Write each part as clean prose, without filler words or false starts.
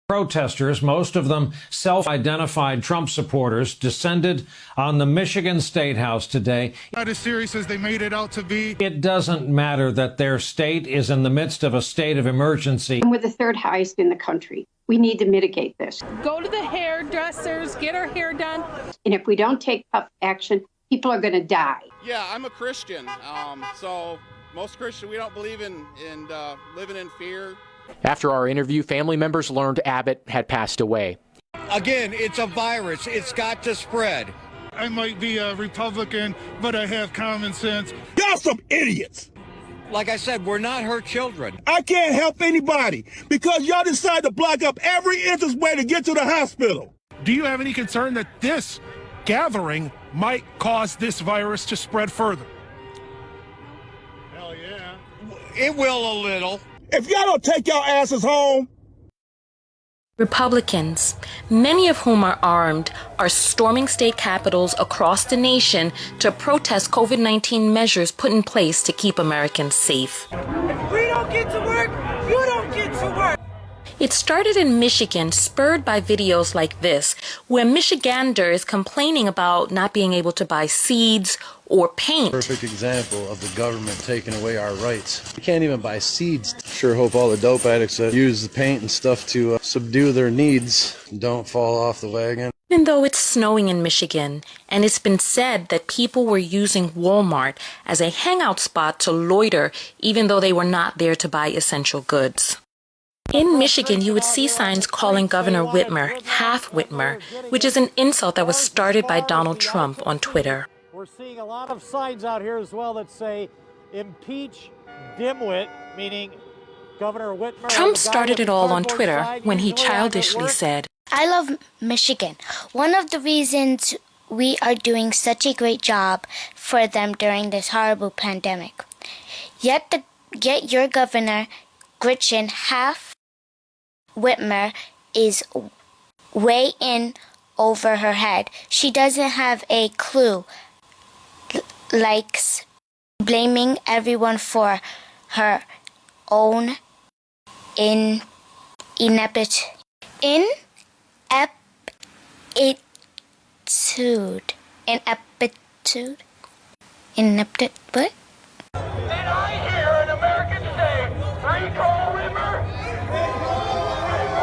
Protesters, most of them self-identified Trump supporters, descended on the Michigan State House today. Not as serious as they made it out to be. It doesn't matter that their state is in the midst of a state of emergency. And we're the third highest in the country. We need to mitigate this. Go to the hairdressers, get our hair done. And if we don't take tough action, people are going to die. Yeah, I'm a Christian. So most Christians, we don't believe in living in fear. After our interview, family members learned Abbott had passed away. Again, it's a virus. It's got to spread. I might be a Republican, but I have common sense. Y'all some idiots. Like I said, we're not her children. I can't help anybody because y'all decide to block up every entranceway to get to the hospital. Do you have any concern that this gathering might cause this virus to spread further? Hell yeah. It will a little. If y'all don't take y'all asses home. Republicans, many of whom are armed, are storming state capitals across the nation to protest COVID-19 measures put in place to keep Americans safe. If we don't get to work, you don't get to work. It started in Michigan, spurred by videos like this, where Michigander is complaining about not being able to buy seeds or paint. Perfect example of the government taking away our rights. You can't even buy seeds. Sure hope all the dope addicts that use the paint and stuff to subdue their needs don't fall off the wagon. Even though it's snowing in Michigan, and it's been said that people were using Walmart as a hangout spot to loiter, even though they were not there to buy essential goods. In Michigan, you would see signs calling Governor Whitmer half Whitmer, which is an insult that was started by Donald Trump on Twitter. We're seeing a lot of signs out here as well that say, impeach dimwit, meaning Governor Whitmer. Trump started it all on Twitter when he childishly said, I love Michigan. One of the reasons we are doing such a great job for them during this horrible pandemic. Yet your governor, Gretchen half Whitmer, is way in over her head. She doesn't have a clue. Likes blaming everyone for her own ineptitude. What? And I hear an American say, recall Whitmer.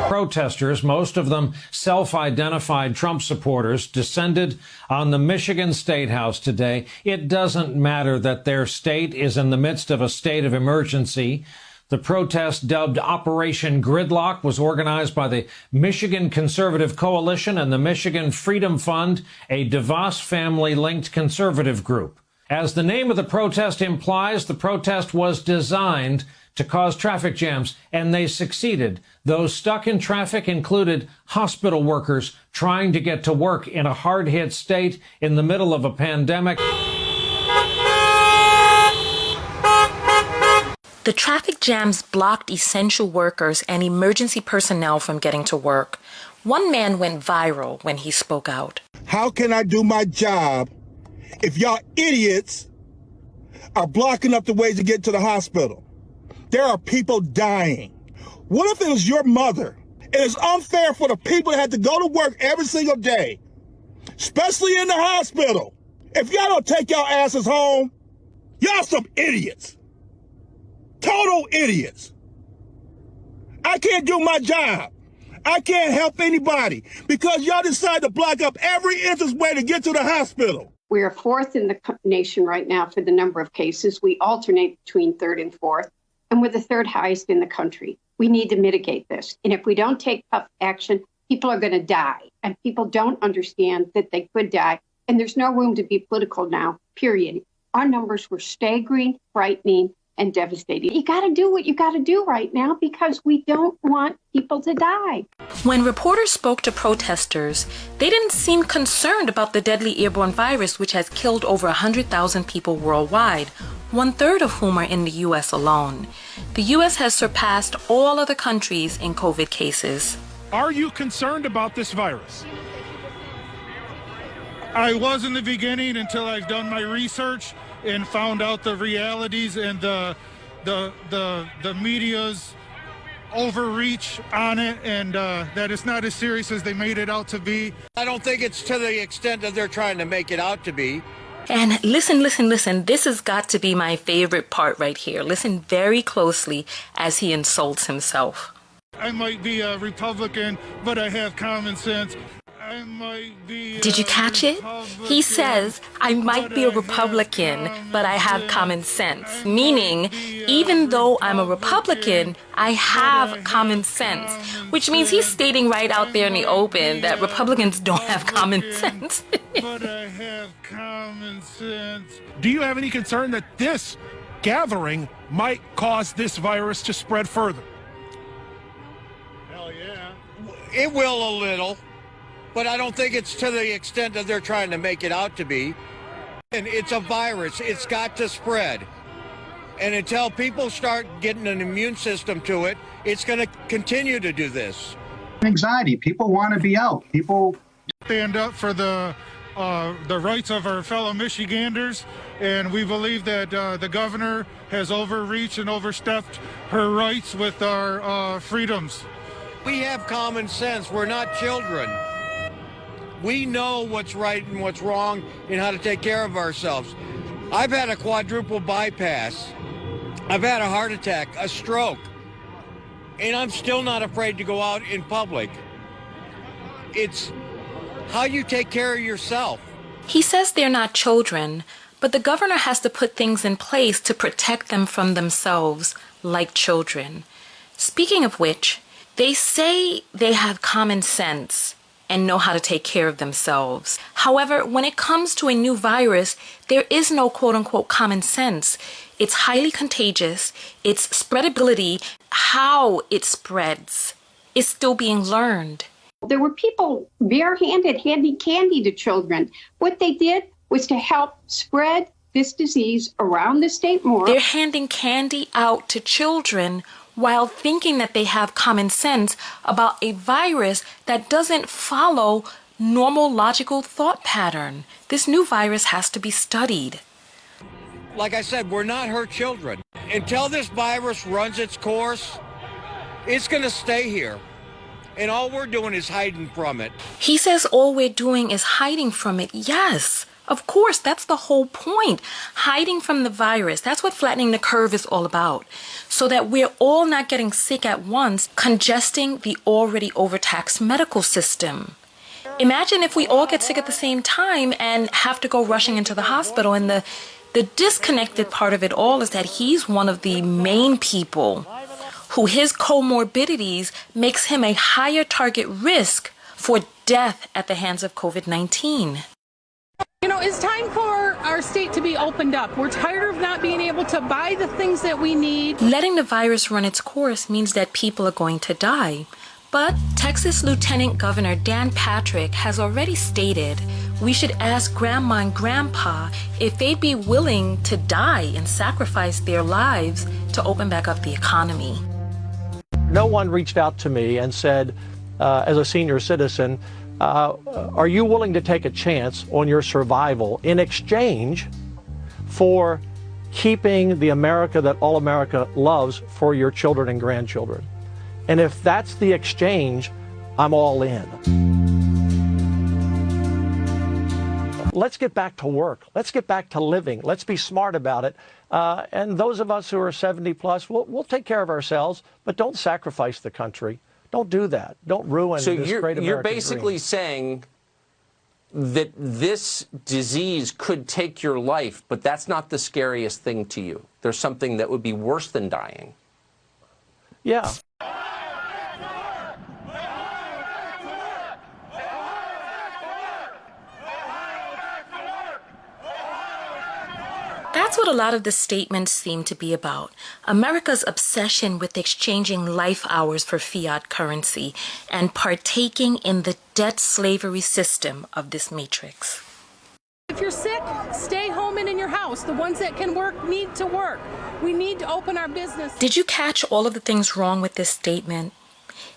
Protesters, most of them self-identified Trump supporters, descended on the Michigan State House today. It doesn't matter that their state is in the midst of a state of emergency. The protest, dubbed Operation Gridlock, was organized by the Michigan Conservative Coalition and the Michigan Freedom Fund, a DeVos family-linked conservative group. As the name of the protest implies, the protest was designed to cause traffic jams, and they succeeded. Those stuck in traffic included hospital workers trying to get to work in a hard-hit state in the middle of a pandemic. The traffic jams blocked essential workers and emergency personnel from getting to work. One man went viral when he spoke out. How can I do my job if y'all idiots are blocking up the ways to get to the hospital? There are people dying. What if it was your mother? It is unfair for the people that have to go to work every single day, especially in the hospital. If y'all don't take y'all asses home, y'all some idiots. Total idiots. I can't do my job. I can't help anybody because y'all decide to block up every entranceway to get to the hospital. We are fourth in the nation right now for the number of cases. We alternate between third and fourth, and we're the third highest in the country. We need to mitigate this. And if we don't take tough action, people are going to die. And people don't understand that they could die. And there's no room to be political now, period. Our numbers were staggering, frightening, and devastating. You got to do what you got to do right now because we don't want people to die. When reporters spoke to protesters, they didn't seem concerned about the deadly airborne virus, which has killed over 100,000 people worldwide, 1/3 of whom are in the U.S. alone. The U.S. has surpassed all other countries in COVID cases. Are you concerned about this virus? I was in the beginning until I've done my research and found out the realities and the media's overreach on it and that it's not as serious as they made it out to be. I don't think it's to the extent that they're trying to make it out to be. And listen. This has got to be my favorite part right here. Listen very closely as he insults himself. I might be a Republican, but I have common sense. I might be. Did you catch it? He says, I might be a Republican, but I have common sense. Meaning, even though I'm a Republican, I have common sense. Which means he's stating right out there in the open that Republicans don't have common sense. But I have common sense. Do you have any concern that this gathering might cause this virus to spread further? Hell yeah. It will a little. But I don't think it's to the extent that they're trying to make it out to be. And it's a virus. It's got to spread. And until people start getting an immune system to it, it's going to continue to do this. Anxiety. People want to be out. People stand up for the rights of our fellow Michiganders, and we believe that the governor has overreached and overstepped her rights with our freedoms. We have common sense. We're not children. We know what's right and what's wrong and how to take care of ourselves. I've had a quadruple bypass. I've had a heart attack, a stroke, and I'm still not afraid to go out in public. It's how you take care of yourself. He says they're not children, but the governor has to put things in place to protect them from themselves, like children. Speaking of which, they say they have common sense and know how to take care of themselves. However, when it comes to a new virus, there is no quote-unquote common sense. It's highly contagious. Its spreadability, how it spreads, is still being learned. There were people barehanded handing candy to children. What they did was to help spread this disease around the state more. They're handing candy out to children while thinking that they have common sense about a virus that doesn't follow normal logical thought pattern. This new virus has to be studied. Like I said, we're not her children. Until this virus runs its course, it's going to stay here. And all we're doing is hiding from it. He says all we're doing is hiding from it. Yes, of course, that's the whole point. Hiding from the virus. That's what flattening the curve is all about. So that we're all not getting sick at once, congesting the already overtaxed medical system. Imagine if we all get sick at the same time and have to go rushing into the hospital. And the disconnected part of it all is that he's one of the main people who his comorbidities makes him a higher target risk for death at the hands of COVID-19. You know, it's time for our state to be opened up. We're tired of not being able to buy the things that we need. Letting the virus run its course means that people are going to die. But Texas Lieutenant Governor Dan Patrick has already stated we should ask Grandma and Grandpa if they'd be willing to die and sacrifice their lives to open back up the economy. No one reached out to me and said, as a senior citizen, are you willing to take a chance on your survival in exchange for keeping the America that all America loves for your children and grandchildren? And if that's the exchange, I'm all in. Let's get back to work. Let's get back to living. Let's be smart about it. And those of us who are 70 plus, we'll take care of ourselves, but don't sacrifice the country. Don't do that. Don't ruin this great American dream. You're basically saying that this disease could take your life, but that's not the scariest thing to you. There's something that would be worse than dying. Yeah. That's what a lot of the statements seem to be about. America's obsession with exchanging life hours for fiat currency and partaking in the debt slavery system of this matrix. If you're sick, stay home and in your house. The ones that can work need to work. We need to open our business. Did you catch all of the things wrong with this statement?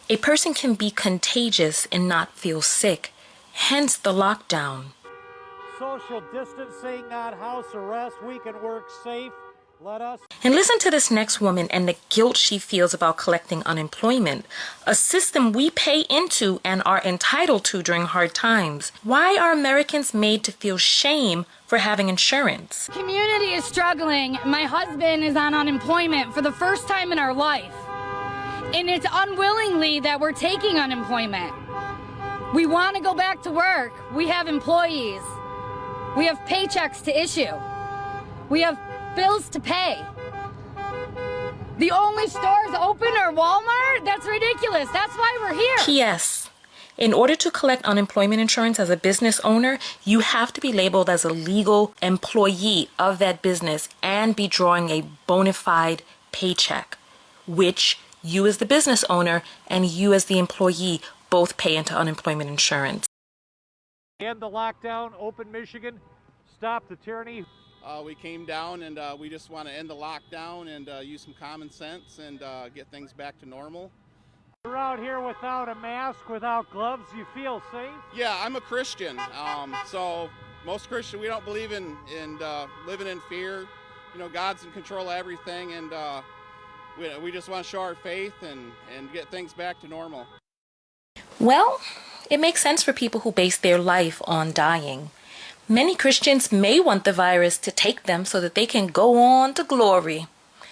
A person can be contagious and not feel sick, hence the lockdown. Social distancing, not house arrest. We can work safe And listen to this next woman and the guilt she feels about collecting unemployment, a system we pay into and are entitled to during hard times. Why are Americans made to feel shame for having insurance? Community is struggling. My husband is on unemployment for the first time in our life. And it's unwillingly that we're taking unemployment. We want to go back to work. We have employees. We have paychecks to issue. We have bills to pay. The only stores open are Walmart? That's ridiculous. That's why we're here. P.S. In order to collect unemployment insurance as a business owner, you have to be labeled as a legal employee of that business and be drawing a bona fide paycheck, which you as the business owner and you as the employee both pay into unemployment insurance. End the lockdown, open Michigan, stop the tyranny. We came down and we just want to end the lockdown and use some common sense and get things back to normal. You're out here without a mask, without gloves, you feel safe? Yeah, I'm a Christian, so most Christians, we don't believe in living in fear. You know, God's in control of everything, and we just want to show our faith and get things back to normal. Well, it makes sense for people who base their life on dying. Many Christians may want the virus to take them so that they can go on to glory.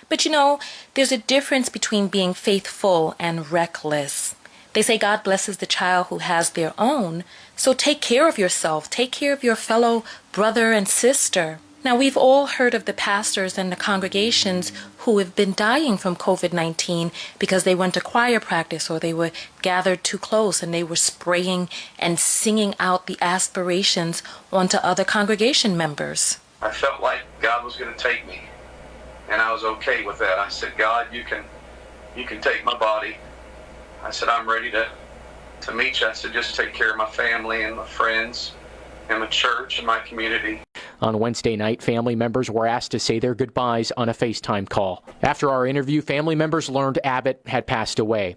But you know, there's a difference between being faithful and reckless. They say God blesses the child who has their own, so take care of yourself, take care of your fellow brother and sister. Now, we've all heard of the pastors and the congregations who have been dying from COVID-19 because they went to choir practice or they were gathered too close and they were spraying and singing out the aspirations onto other congregation members. I felt like God was going to take me, and I was okay with that. I said, God, you can take my body. I said, I'm ready to meet you. I said, just take care of my family and my friends and my church and my community. On Wednesday night, family members were asked to say their goodbyes on a FaceTime call. After our interview, family members learned Abbott had passed away.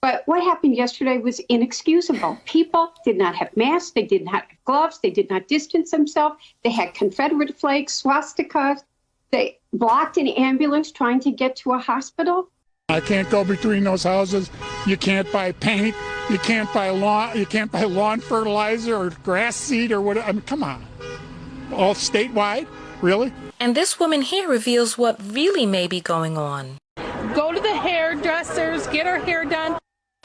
But what happened yesterday was inexcusable. People did not have masks. They did not have gloves. They did not distance themselves. They had Confederate flags, swastikas. They blocked an ambulance trying to get to a hospital. I can't go between those houses. You can't buy paint. You can't buy lawn fertilizer or grass seed or whatever. I mean, come on. All statewide? Really? And this woman here reveals what really may be going on. Go to the hairdressers, get her hair done.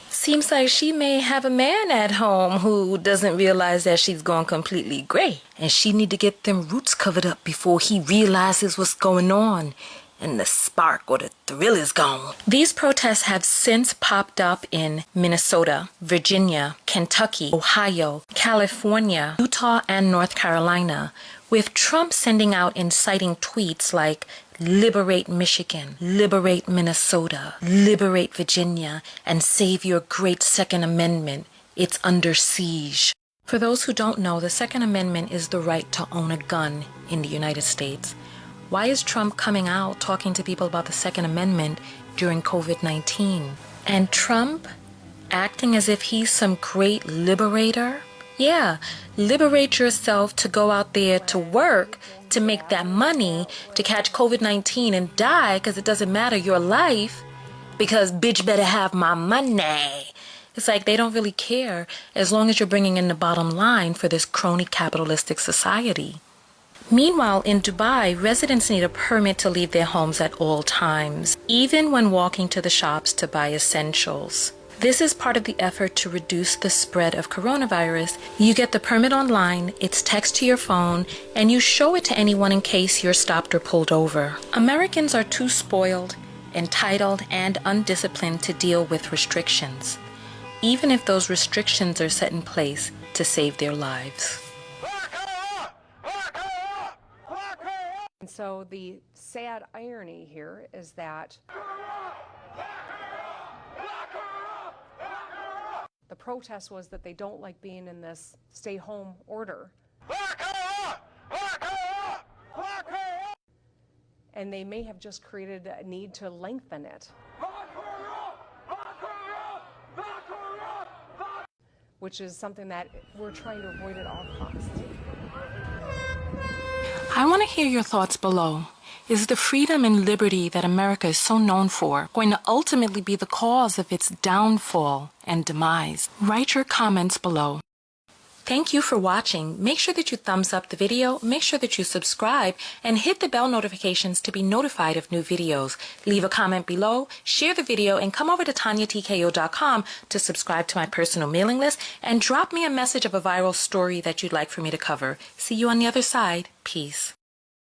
Seems like she may have a man at home who doesn't realize that she's gone completely gray. And she need to get them roots covered up before he realizes what's going on. And the spark or the thrill is gone. These protests have since popped up in Minnesota, Virginia, Kentucky, Ohio, California, Utah, and North Carolina, with Trump sending out inciting tweets like, "Liberate Michigan, liberate Minnesota, liberate Virginia, and save your great Second Amendment. It's under siege." For those who don't know, the Second Amendment is the right to own a gun in the United States. Why is Trump coming out talking to people about the Second Amendment during COVID-19? And Trump acting as if he's some great liberator? Yeah, liberate yourself to go out there to work, to make that money, to catch COVID-19 and die because it doesn't matter your life, because bitch better have my money. It's like they don't really care as long as you're bringing in the bottom line for this crony capitalistic society. Meanwhile, in Dubai, residents need a permit to leave their homes at all times, even when walking to the shops to buy essentials. This is part of the effort to reduce the spread of coronavirus. You get the permit online, it's text to your phone, and you show it to anyone in case you're stopped or pulled over. Americans are too spoiled, entitled, and undisciplined to deal with restrictions, even if those restrictions are set in place to save their lives. And so the sad irony here is that the protest was that they don't like being in this stay-home order. And they may have just created a need to lengthen it, which is something that we're trying to avoid at all costs. I want to hear your thoughts below. Is the freedom and liberty that America is so known for going to ultimately be the cause of its downfall and demise? Write your comments below. Thank you for watching. Make sure that you thumbs up the video, make sure that you subscribe, and hit the bell notifications to be notified of new videos. Leave a comment below, share the video, and come over to TanyaTKO.com to subscribe to my personal mailing list and drop me a message of a viral story that you'd like for me to cover. See you on the other side. Peace.